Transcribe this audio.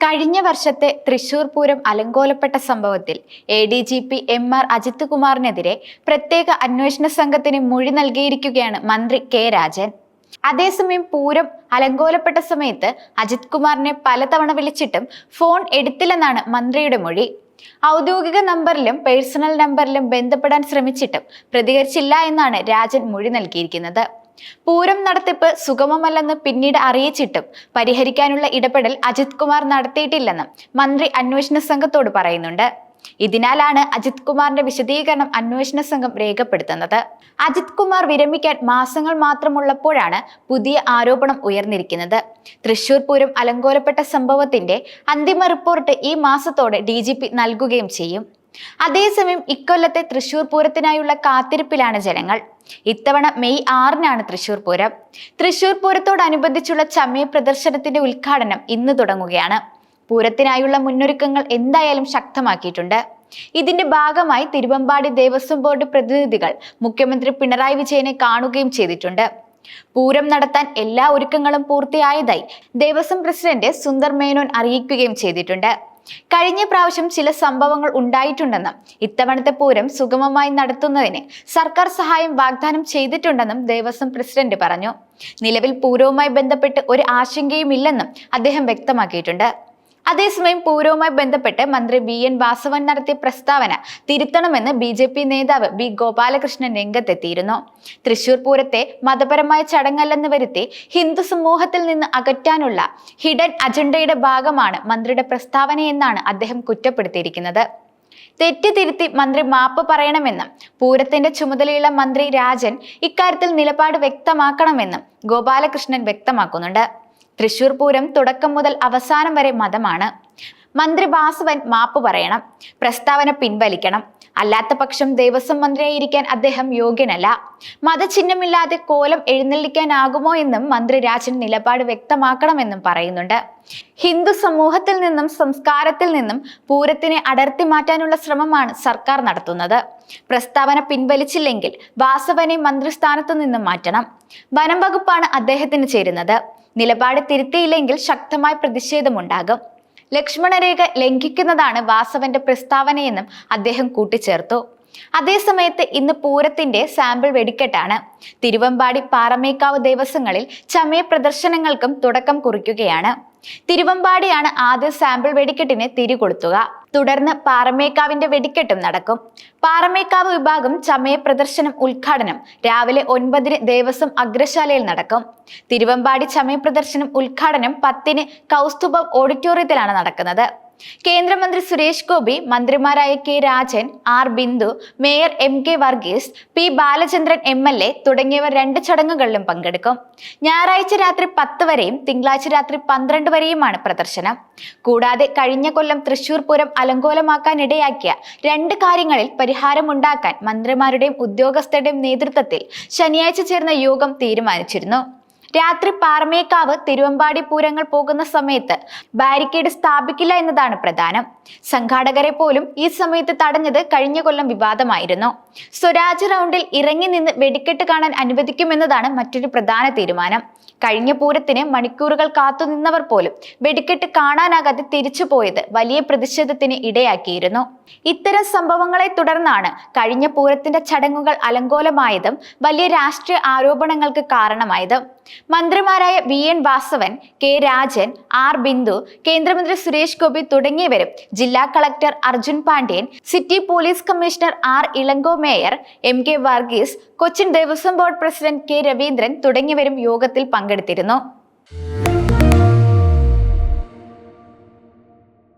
കഴിഞ്ഞ വർഷത്തെ തൃശൂർ പൂരം അലങ്കോലപ്പെട്ട സംഭവത്തിൽ ADGP MR അജിത് കുമാറിനെതിരെ പ്രത്യേക അന്വേഷണ സംഘത്തിന് മൊഴി നൽകിയിരിക്കുകയാണ് മന്ത്രി കെ രാജൻ. അതേസമയം പൂരം അലങ്കോലപ്പെട്ട സമയത്ത് അജിത് കുമാറിനെ പലതവണ വിളിച്ചിട്ടും ഫോൺ എടുത്തില്ലെന്നാണ് മന്ത്രിയുടെ മൊഴി. ഔദ്യോഗിക നമ്പറിലും പേഴ്സണൽ നമ്പറിലും ബന്ധപ്പെടാൻ ശ്രമിച്ചിട്ടും പ്രതികരിച്ചില്ല എന്നാണ് രാജൻ മൊഴി നൽകിയിരിക്കുന്നത്. പൂരം നടത്തിപ്പ് സുഗമമല്ലെന്ന് പിന്നീട് അറിയിച്ചിട്ടും പരിഹരിക്കാനുള്ള ഇടപെടൽ അജിത് കുമാർ നടത്തിയിട്ടില്ലെന്നും മന്ത്രി അന്വേഷണ സംഘത്തോട് പറയുന്നുണ്ട്. ഇതിനാലാണ് അജിത് കുമാറിന്റെ വിശദീകരണം അന്വേഷണ സംഘം രേഖപ്പെടുത്തുന്നത്. അജിത് കുമാർ വിരമിക്കാൻ മാസങ്ങൾ മാത്രമുള്ളപ്പോഴാണ് പുതിയ ആരോപണം ഉയർന്നിരിക്കുന്നത്. തൃശൂർ പൂരം അലങ്കോലപ്പെട്ട സംഭവത്തിന്റെ അന്തിമ റിപ്പോർട്ട് ഈ മാസത്തോടെ DGP നൽകുകയും ചെയ്യും. അതേസമയം ഇക്കൊല്ലത്തെ തൃശൂർ പൂരത്തിനായുള്ള കാത്തിരിപ്പിലാണ് ജനങ്ങൾ. ഇത്തവണ മെയ് 6-നാണ് തൃശൂർ പൂരം. തൃശൂർ പൂരത്തോടനുബന്ധിച്ചുള്ള ചമയ പ്രദർശനത്തിന്റെ ഉദ്ഘാടനം ഇന്ന് തുടങ്ങുകയാണ്. പൂരത്തിനായുള്ള മുന്നൊരുക്കങ്ങൾ എന്തായാലും ശക്തമാക്കിയിട്ടുണ്ട്. ഇതിന്റെ ഭാഗമായി തിരുവമ്പാടി ദേവസ്വം ബോർഡ് പ്രതിനിധികൾ മുഖ്യമന്ത്രി പിണറായി വിജയനെ കാണുകയും ചെയ്തിട്ടുണ്ട്. പൂരം നടത്താൻ എല്ലാ ഒരുക്കങ്ങളും പൂർത്തിയായതായി ദേവസ്വം പ്രസിഡന്റ് സുന്ദർ മേനോൻ അറിയിക്കുകയും ചെയ്തിട്ടുണ്ട്. കഴിഞ്ഞ പ്രാവശ്യം ചില സംഭവങ്ങൾ ഉണ്ടായിട്ടുണ്ടെന്നും ഇത്തവണത്തെ പൂരം സുഗമമായി നടത്തുന്നതിന് സർക്കാർ സഹായം വാഗ്ദാനം ചെയ്തിട്ടുണ്ടെന്നും ദേവസ്വം പ്രസിഡന്റ് പറഞ്ഞു. നിലവിൽ പൂരവുമായി ബന്ധപ്പെട്ട് ഒരു ആശങ്കയുമില്ലെന്നും അദ്ദേഹം വ്യക്തമാക്കിയിട്ടുണ്ട്. അതേസമയം പൂരവുമായി ബന്ധപ്പെട്ട് മന്ത്രി BN വാസവൻ നടത്തിയ പ്രസ്താവന തിരുത്തണമെന്ന് BJP നേതാവ് B ഗോപാലകൃഷ്ണൻ രംഗത്തെത്തിയിരുന്നു. തൃശൂർ പൂരത്തെ മതപരമായ ചടങ്ങല്ലെന്ന് വരുത്തി ഹിന്ദു സമൂഹത്തിൽ നിന്ന് അകറ്റാനുള്ള ഹിഡൻ അജണ്ടയുടെ ഭാഗമാണ് മന്ത്രിയുടെ പ്രസ്താവനയെന്നാണ് അദ്ദേഹം കുറ്റപ്പെടുത്തിയിരിക്കുന്നത്. തെറ്റ് തിരുത്തി മന്ത്രി മാപ്പ് പറയണമെന്നും പൂരത്തിന്റെ ചുമതലയുള്ള മന്ത്രി രാജൻ ഇക്കാര്യത്തിൽ നിലപാട് വ്യക്തമാക്കണമെന്നും ഗോപാലകൃഷ്ണൻ വ്യക്തമാക്കുന്നുണ്ട്. തൃശൂർ പൂരം തുടക്കം മുതൽ അവസാനം വരെ മതമാണ്. മന്ത്രി വാസവൻ മാപ്പ് പറയണം, പ്രസ്താവന പിൻവലിക്കണം. അല്ലാത്ത പക്ഷം ദേവസ്വം മന്ത്രിയായിരിക്കാൻ അദ്ദേഹം യോഗ്യനല്ല. മതചിഹ്നമില്ലാതെ കോലം എഴുന്നള്ളിക്കാനാകുമോ എന്നും മന്ത്രി രാജൻ നിലപാട് വ്യക്തമാക്കണമെന്നും പറയുന്നുണ്ട്. ഹിന്ദു സമൂഹത്തിൽ നിന്നും സംസ്കാരത്തിൽ നിന്നും പൂരത്തിനെ അടർത്തി മാറ്റാനുള്ള ശ്രമമാണ് സർക്കാർ നടത്തുന്നത്. പ്രസ്താവന പിൻവലിച്ചില്ലെങ്കിൽ വാസവനെ മന്ത്രിസ്ഥാനത്തു നിന്നും മാറ്റണം. വനം വകുപ്പാണ് അദ്ദേഹത്തിന് ചേരുന്നത്. നിലപാട് തിരുത്തിയില്ലെങ്കിൽ ശക്തമായ പ്രതിഷേധമുണ്ടാകും. ലക്ഷ്മണരേഖ ലംഘിക്കുന്നതാണ് വാസവന്റെ പ്രസ്താവനയെന്നും അദ്ദേഹം കൂട്ടിച്ചേർത്തു. അതേസമയത്ത് ഇന്ന് പൂരത്തിന്റെ സാമ്പിൾ വെടിക്കെട്ടാണ്. തിരുവമ്പാടി പാറമേക്കാവ് ദേവസ്വങ്ങളിൽ ചമയ പ്രദർശനങ്ങൾക്കും തുടക്കം കുറിക്കുകയാണ്. തിരുവമ്പാടിയാണ് ആദ്യ സാമ്പിൾ വെടിക്കെട്ടിന് തിരികൊളുത്തുക. തുടർന്ന് പാറമേക്കാവിന്റെ വെടിക്കെട്ടും നടക്കും. പാറമേക്കാവ് വിഭാഗം ചമയ പ്രദർശനം ഉദ്ഘാടനം രാവിലെ 9-ന് ദേവസ്വം അഗ്രശാലയിൽ നടക്കും. തിരുവമ്പാടി ചമയ പ്രദർശനം ഉദ്ഘാടനം 10-ന് കൗസ്തുഭം ഓഡിറ്റോറിയത്തിലാണ് നടക്കുന്നത്. കേന്ദ്രമന്ത്രി സുരേഷ് ഗോപി, മന്ത്രിമാരായ K Rajan, R Bindu, mayor MK Varghese, P Balachandran MLA തുടങ്ങിയവർ 2 ചടങ്ങുകളിലും പങ്കെടുക്കും. ഞായറാഴ്ച രാത്രി 10 വരെയും തിങ്കളാഴ്ച രാത്രി 12 വരെയുമാണ് പ്രദർശനം. കൂടാതെ കഴിഞ്ഞ കൊല്ലം തൃശൂർ പൂരം അലങ്കോലമാക്കാനിടയാക്കിയ 2 കാര്യങ്ങളിൽ പരിഹാരമുണ്ടാക്കാൻ മന്ത്രിമാരുടെയും ഉദ്യോഗസ്ഥരുടെയും നേതൃത്വത്തിൽ ശനിയാഴ്ച ചേർന്ന യോഗം തീരുമാനിച്ചിരുന്നു. രാത്രി പാറമേക്കാവ് തിരുവമ്പാടി പൂരങ്ങൾ പോകുന്ന സമയത്ത് ബാരിക്കേഡ് സ്ഥാപിക്കില്ല എന്നതാണ് പ്രധാനം. സംഘാടകരെ പോലും ഈ സമയത്ത് തടഞ്ഞത് കഴിഞ്ഞ കൊല്ലം വിവാദമായിരുന്നു. സ്വരാജ് റൗണ്ടിൽ ഇറങ്ങി നിന്ന് വെടിക്കെട്ട് കാണാൻ അനുവദിക്കുമെന്നതാണ് മറ്റൊരു പ്രധാന തീരുമാനം. കഴിഞ്ഞ പൂരത്തിന് മണിക്കൂറുകൾ കാത്തുനിന്നവർ പോലും വെടിക്കെട്ട് കാണാനാകാതെ തിരിച്ചുപോയത് വലിയ പ്രതിഷേധത്തിന് ഇടയാക്കിയിരുന്നു. ഇത്തരം സംഭവങ്ങളെ തുടർന്നാണ് കഴിഞ്ഞ പൂരത്തിന്റെ ചടങ്ങുകൾ അലങ്കോലമായതും വലിയ രാഷ്ട്രീയ ആരോപണങ്ങൾക്ക് കാരണമായത്. മന്ത്രിമാരായ VN Vasavan, K Rajan, R Bindu, കേന്ദ്രമന്ത്രി സുരേഷ് ഗോപി തുടങ്ങിയവരും ജില്ലാ collector Arjun Pandian, city police commissioner R Ilango, mayor MK Varghese, Cochin Devaswom board president K Raveendran തുടങ്ങിയവരും യോഗത്തിൽ പങ്കെടുത്തിരുന്നു.